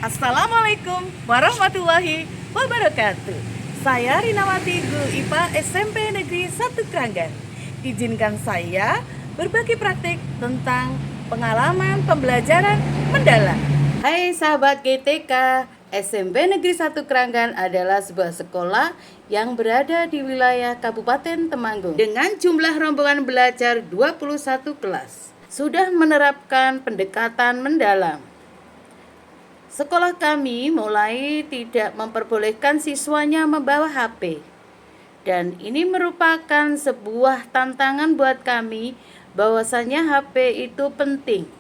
Assalamualaikum warahmatullahi wabarakatuh. Saya Rinawati, guru IPA SMP Negeri 1 Kranggan. Izinkan saya berbagi praktik tentang pengalaman pembelajaran mendalam. Hai sahabat GTK, SMP Negeri 1 Kranggan adalah sebuah sekolah yang berada di wilayah Kabupaten Temanggung dengan jumlah rombongan belajar 21 kelas. Sudah menerapkan pendekatan mendalam. Sekolah kami mulai tidak memperbolehkan siswanya membawa HP. Dan ini merupakan sebuah tantangan buat kami bahwasanya HP itu penting.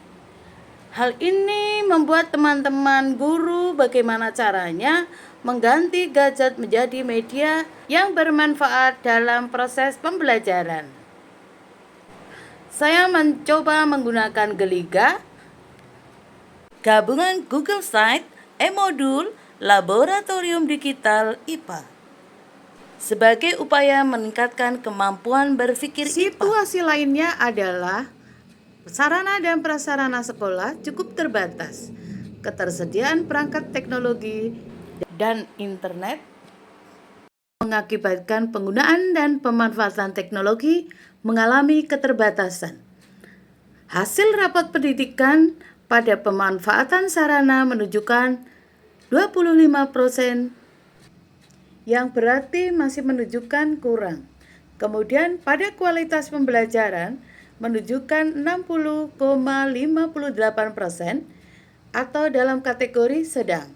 Hal ini membuat teman-teman guru bagaimana caranya mengganti gadget menjadi media yang bermanfaat dalam proses pembelajaran. Saya mencoba menggunakan Geliga, gabungan Google Site, e-modul, laboratorium digital IPA sebagai upaya meningkatkan kemampuan berpikir IPA. Situasi lainnya adalah sarana dan prasarana sekolah cukup terbatas. Ketersediaan perangkat teknologi dan internet mengakibatkan penggunaan dan pemanfaatan teknologi mengalami keterbatasan. Hasil rapat pendidikan pada pemanfaatan sarana menunjukkan 25%, yang berarti masih menunjukkan kurang. Kemudian pada kualitas pembelajaran menunjukkan 60,58% atau dalam kategori sedang.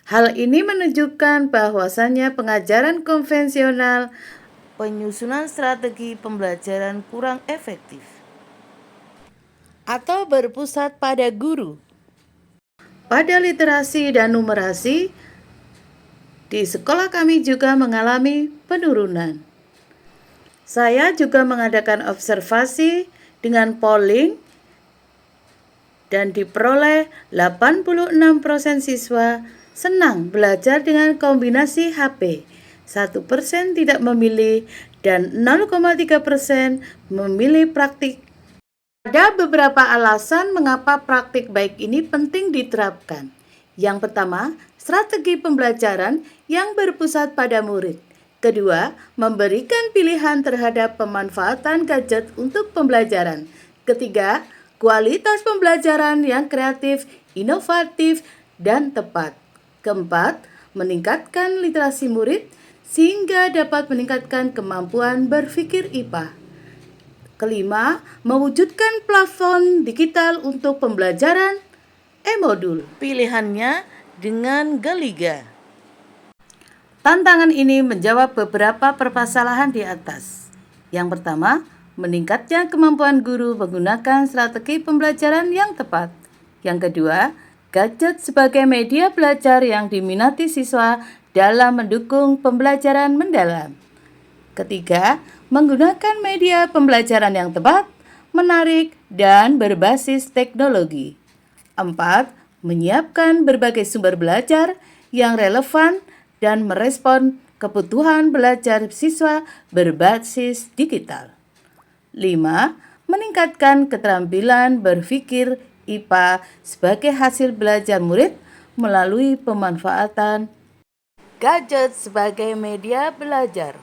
Hal ini menunjukkan bahwasannya pengajaran konvensional, penyusunan strategi pembelajaran kurang efektif atau berpusat pada guru. Pada literasi dan numerasi, di sekolah kami juga mengalami penurunan. Saya juga mengadakan observasi dengan polling dan diperoleh 86% siswa senang belajar dengan kombinasi HP, 1% tidak memilih, dan 0,3% memilih praktik. Ada beberapa alasan mengapa praktik baik ini penting diterapkan. Yang pertama, strategi pembelajaran yang berpusat pada murid. Kedua, memberikan pilihan terhadap pemanfaatan gadget untuk pembelajaran. Ketiga, kualitas pembelajaran yang kreatif, inovatif, dan tepat. Keempat, meningkatkan literasi murid sehingga dapat meningkatkan kemampuan berpikir IPA. Kelima, mewujudkan platform digital untuk pembelajaran e-modul. Pilihannya dengan Geliga. Tantangan ini menjawab beberapa permasalahan di atas. Yang pertama, meningkatnya kemampuan guru menggunakan strategi pembelajaran yang tepat. Yang kedua, gadget sebagai media belajar yang diminati siswa dalam mendukung pembelajaran mendalam. Ketiga, menggunakan media pembelajaran yang tepat, menarik, dan berbasis teknologi. 4. Menyiapkan berbagai sumber belajar yang relevan dan merespon kebutuhan belajar siswa berbasis digital. 5. Meningkatkan keterampilan berpikir IPA sebagai hasil belajar murid melalui pemanfaatan gadget sebagai media belajar.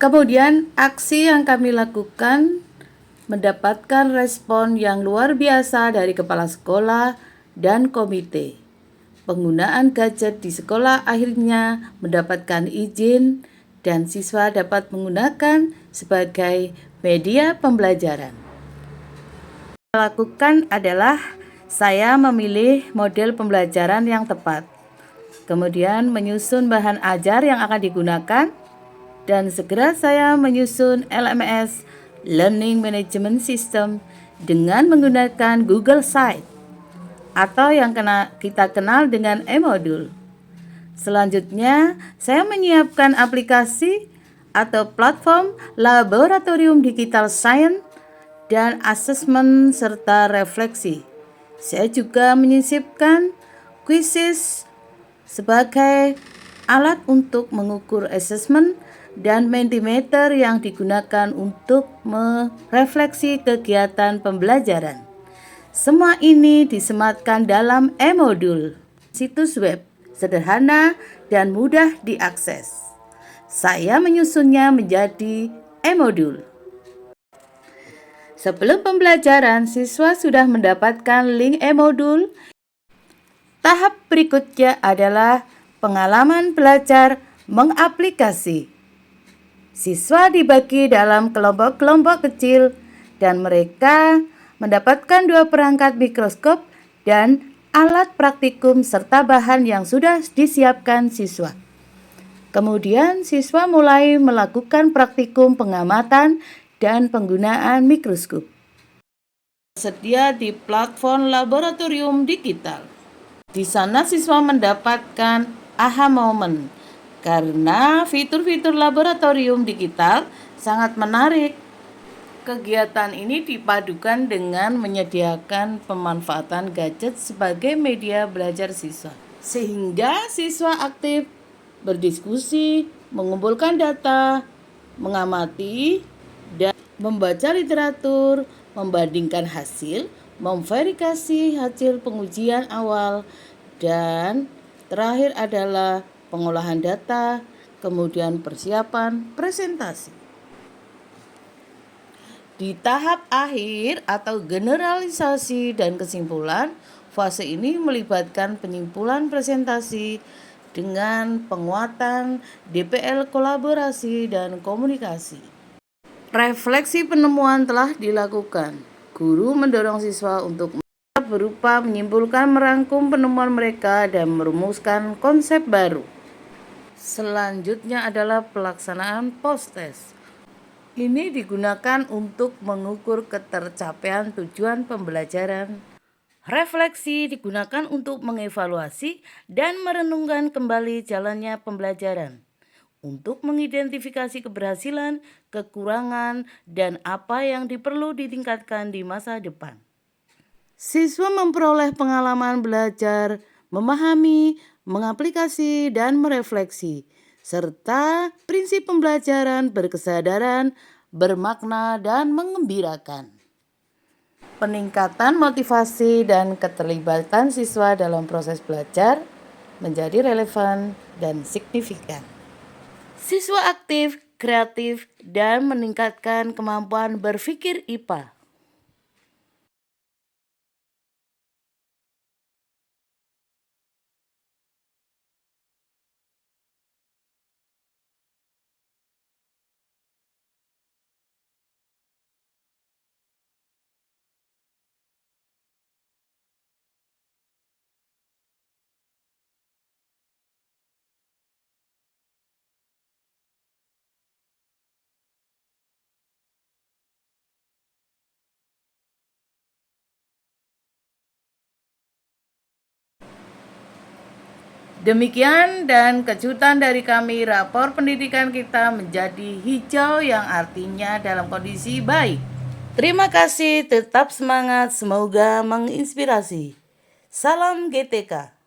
Kemudian aksi yang kami lakukan mendapatkan respon yang luar biasa dari kepala sekolah dan komite. Penggunaan gadget di sekolah akhirnya mendapatkan izin dan siswa dapat menggunakan sebagai media pembelajaran. Yang saya lakukan adalah saya memilih model pembelajaran yang tepat, kemudian menyusun bahan ajar yang akan digunakan, dan segera saya menyusun LMS Learning Management System dengan menggunakan Google Site atau yang kita kenal dengan e-modul. Selanjutnya, saya menyiapkan aplikasi atau platform laboratorium digital science dan asesmen serta refleksi. Saya juga menyisipkan quizzes sebagai alat untuk mengukur asesmen dan Mentimeter yang digunakan untuk merefleksi kegiatan pembelajaran. Semua ini disematkan dalam e-modul, situs web sederhana dan mudah diakses. Saya menyusunnya menjadi e-modul. Sebelum pembelajaran, siswa sudah mendapatkan link e-modul. Tahap berikutnya adalah pengalaman belajar mengaplikasi. Siswa dibagi dalam kelompok-kelompok kecil dan mereka mendapatkan 2 perangkat mikroskop dan alat praktikum serta bahan yang sudah disiapkan siswa. Kemudian siswa mulai melakukan praktikum pengamatan dan penggunaan mikroskop. Tersedia di platform laboratorium digital. Di sana siswa mendapatkan aha moment karena fitur-fitur laboratorium digital sangat menarik. Kegiatan ini dipadukan dengan menyediakan pemanfaatan gadget sebagai media belajar siswa, sehingga siswa aktif berdiskusi, mengumpulkan data, mengamati, dan membaca literatur, membandingkan hasil, memverifikasi hasil pengujian awal, dan terakhir adalah pengolahan data, kemudian persiapan presentasi. Di tahap akhir atau generalisasi dan kesimpulan, fase ini melibatkan penyimpulan presentasi dengan penguatan DPL kolaborasi dan komunikasi. Refleksi penemuan telah dilakukan. Guru mendorong siswa untuk berupa menyimpulkan, merangkum penemuan mereka dan merumuskan konsep baru. Selanjutnya adalah pelaksanaan post-test. Ini digunakan untuk mengukur ketercapaian tujuan pembelajaran. Refleksi digunakan untuk mengevaluasi dan merenungkan kembali jalannya pembelajaran, untuk mengidentifikasi keberhasilan, kekurangan, dan apa yang diperlu ditingkatkan di masa depan. Siswa memperoleh pengalaman belajar, memahami, mengaplikasi, dan merefleksi, serta prinsip pembelajaran berkesadaran, bermakna, dan mengembirakan. Peningkatan motivasi dan keterlibatan siswa dalam proses belajar menjadi relevan dan signifikan. Siswa aktif, kreatif, dan meningkatkan kemampuan berpikir IPA. Demikian dan kejutan dari kami, rapor pendidikan kita menjadi hijau yang artinya dalam kondisi baik. Terima kasih, tetap semangat, semoga menginspirasi. Salam GTK.